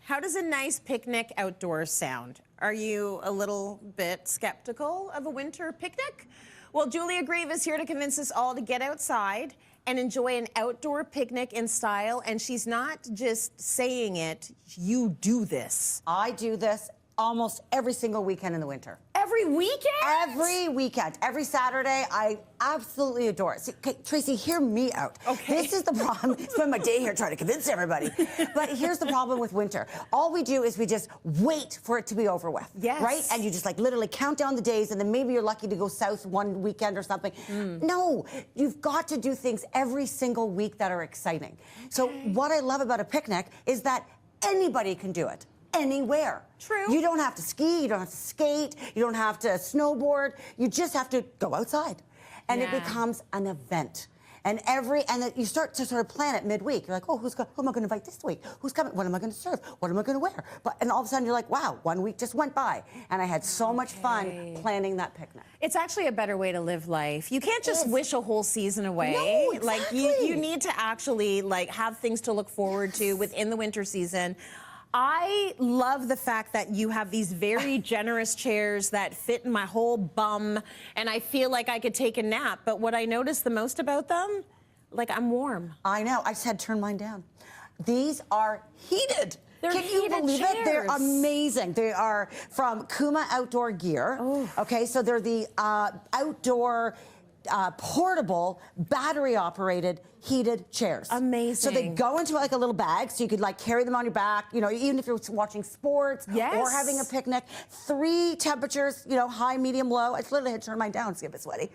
How does a nice picnic outdoors sound? Are you a little bit skeptical of a winter picnic? Well, Julia Grieve is here to convince us all to get outside and enjoy an outdoor picnic in style. And she's not just saying it, you do this. I do this almost every single weekend in the winter. Every weekend? Every weekend. Every Saturday. I absolutely adore it. See, okay, Tracy, hear me out. Okay. This is the problem. Spend my day here trying to convince everybody. But here's the problem with winter. All we do is we just wait for it to be over with. Yes. Right? And you just like literally count down the days, and then maybe you're lucky to go south one weekend or something. No, you've got to do things every single week that are exciting. So what I love about a picnic is that anybody can do it. Anywhere. True. You don't have to ski, you don't have to skate, you don't have to snowboard, you just have to go outside. And it becomes an event. And then you start to sort of plan it midweek. You're like, oh, who am I going to invite this week? Who's coming? What am I going to serve? What am I going to wear? And all of a sudden you're like, wow, 1 week just went by. And I had so much fun planning that picnic. It's actually a better way to live life. You can't just wish a whole season away. No, exactly. Like you need to actually like have things to look forward to within the winter season. I love the fact that you have these very generous chairs that fit in my whole bum, and I feel like I could take a nap. But what I notice the most about them, like I'm warm. I know. I just had to turn mine down. These are heated. They're Can you heated believe it? They're chairs. amazing. They are from Kuma Outdoor Gear. Ooh. Okay, so they're the outdoor portable, battery-operated, heated chairs. Amazing. So they go into like a little bag, so you could like carry them on your back, you know, even if you're watching sports or having a picnic. 3 temperatures, you know, high, medium, low. I literally had to turn mine down to get a bit sweaty.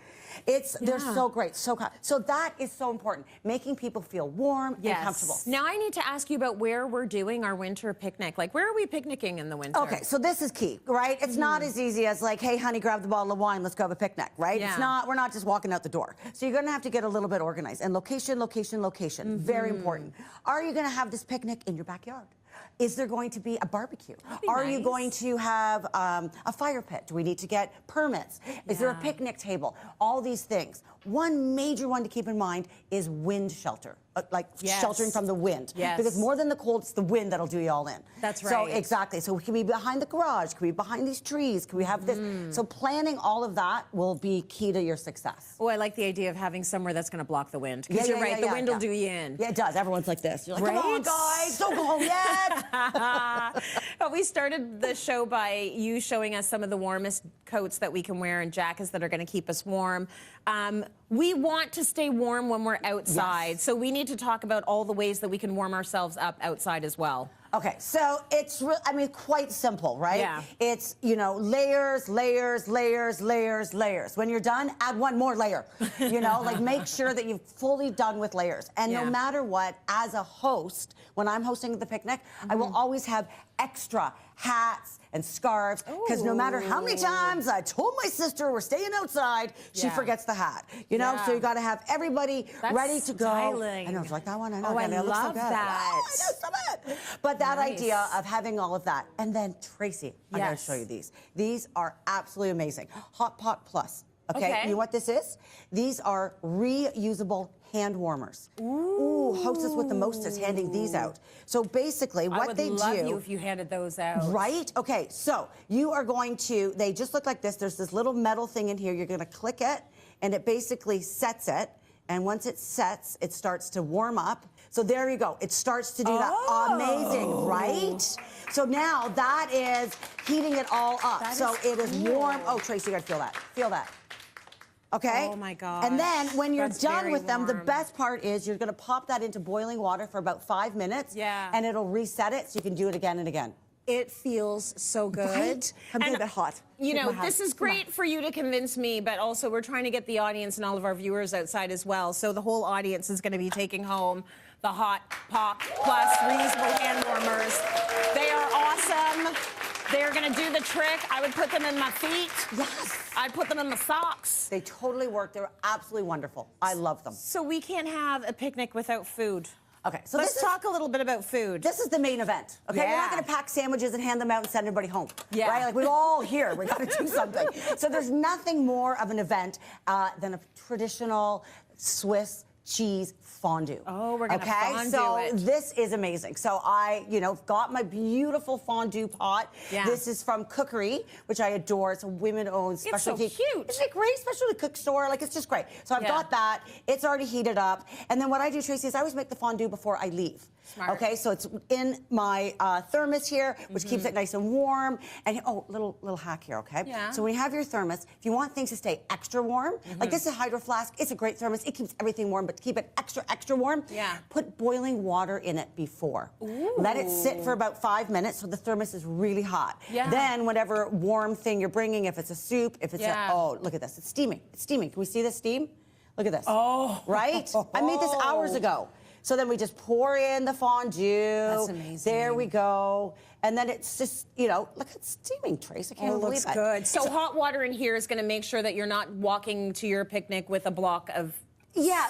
They're so great, so kind. So that is so important, making people feel warm and comfortable. Now I need to ask you about where we're doing our winter picnic. Like, where are we picnicking in the winter? Okay, so this is key, right? It's not as easy as like, hey, honey, grab the bottle of wine, let's go have a picnic, right? Yeah. It's not, we're not just walking out the door. So you're gonna have to get a little bit organized. And location, location, location, very important. Are you gonna have this picnic in your backyard? Is there going to be a barbecue? Are you going to have a fire pit? Do we need to get permits? Is there a picnic table? All these things. One major one to keep in mind is wind shelter, sheltering from the wind. Because more than the cold, it's the wind that'll do you all in. That's right. So exactly. So we can be behind the garage. Can we be behind these trees? Can we have this? So planning all of that will be key to your success. Oh, I like the idea of having somewhere that's going to block the wind. Because you're right, the wind will do you in. Yeah, it does. Everyone's like this. You're like, come on, guys, don't go home yet. We started the show by you showing us some of the warmest coats that we can wear and jackets that are going to keep us warm. We want to stay warm when we're outside, so we need to talk about all the ways that we can warm ourselves up outside as well. Okay, so it's quite simple, right? Yeah. It's, you know, layers, layers, layers, layers, layers. When you're done, add one more layer. You know, like make sure that you've fully done with layers. And no matter what, as a host, when I'm hosting the picnic, I will always have extra hats and scarves, because no matter how many times I told my sister we're staying outside, she forgets the hat. You know, so you got to have everybody ready to go. Styling. I know, it's like that one. I know. Oh, I love love so good. that. Oh, I know, so good. But that idea of having all of that, and then Tracy, I'm going to show you these. These are absolutely amazing. Hot Pot Plus. Okay, you know what this is? These are reusable hand warmers. Ooh, hostess with the most is handing these out. So basically, what they do. I would love you if you handed those out. Right? Okay, so you are going to, they just look like this. There's this little metal thing in here. You're going to click it, and it basically sets it. And once it sets, it starts to warm up. So there you go. It starts to do that. Amazing, right? So now that is heating it all up. So it is warm. Oh, Tracy, you got to feel that. Feel that. Okay? Oh, my gosh. And then when you're done with them, the warm. best part is you're going to pop that into boiling water for about 5 minutes. And it'll reset it so you can do it again and again. It feels so good. Right? I'm getting a bit hot. You know, this is great for you to convince me, but also we're trying to get the audience and all of our viewers outside as well. So the whole audience is going to be taking home the Hot Pot Plus reusable hand warmers. They are awesome. They're going to do the trick. I would put them in my feet. Yes. I'd put them in my socks. They totally work. They're absolutely wonderful. I love them. So we can't have a picnic without food. Okay, so let's talk a little bit about food. This is the main event, okay? We're not gonna pack sandwiches and hand them out and send everybody home, right? Like, we're all here, we gotta do something. So there's nothing more of an event than a traditional Swiss cheese fondue. Oh, we're gonna fondue so it. this is amazing. So I, got my beautiful fondue pot. Yeah. This is from Cookery, which I adore. It's a women-owned specialty. It's so cute. Isn't it great? Specialty cook store. Like, it's just great. So I've got that. It's already heated up. And then what I do, Tracy, is I always make the fondue before I leave. Smart. Okay, so it's in my thermos here, which keeps it nice and warm. And little hack here, okay? Yeah. So when you have your thermos, if you want things to stay extra warm, like this is a Hydro Flask, it's a great thermos. It keeps everything warm, but to keep it extra warm, put boiling water in it before. Ooh. Let it sit for about 5 minutes so the thermos is really hot. Yeah. Then whatever warm thing you're bringing, if it's a soup, if it's look at this, it's steaming. It's steaming. Can we see this steam? Look at this. Oh. Right? I made this hours ago. So then we just pour in the fondue. That's amazing. There we go. And then it's just, look, it's steaming, Trace. I can't believe looks that. good. So hot water in here is going to make sure that you're not walking to your picnic with a block of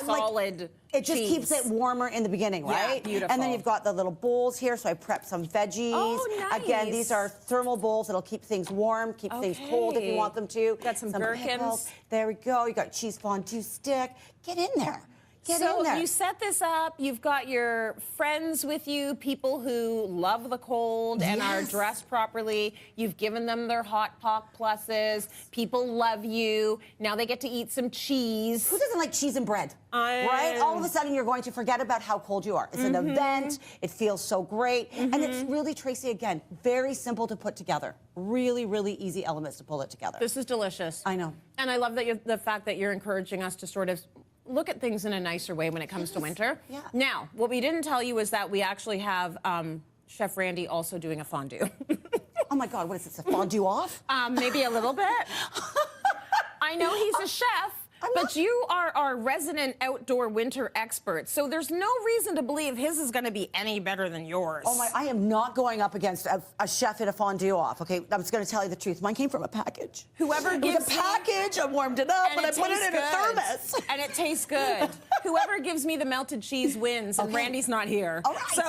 solid it just cheese. keeps it warmer in the beginning, right? Yeah, beautiful. And then you've got the little bowls here, so I prepped some veggies. Oh, nice. Again, these are thermal bowls that'll keep things warm, keep things cold if you want them to. Got some gherkins. Pickles. There we go. You got cheese fondue stick. Get in there. Get in there. So you set this up, you've got your friends with you, people who love the cold and are dressed properly. You've given them their Hot Pot pluses. People love you. Now they get to eat some cheese. Who doesn't like cheese and bread? Right? All of a sudden you're going to forget about how cold you are. It's an event. It feels so great. And it's really, Tracy, again, very simple to put together. Really, really easy elements to pull it together. This is delicious. I know. And I love that the fact that you're encouraging us to sort of look at things in a nicer way when it comes to winter. Yeah. Now, what we didn't tell you is that we actually have Chef Randy also doing a fondue. Oh my God, what is this, a fondue off? Maybe a little bit. I know he's a chef, but you are our resident outdoor winter expert, so there's no reason to believe his is going to be any better than yours. Oh my, I am not going up against a chef in a fondue off, okay? I'm just going to tell you the truth. Mine came from a package. Whoever gives me a package, I warmed it up, and I put it in a thermos. And it tastes good. Whoever gives me the melted cheese wins, and Randy's not here. All right. So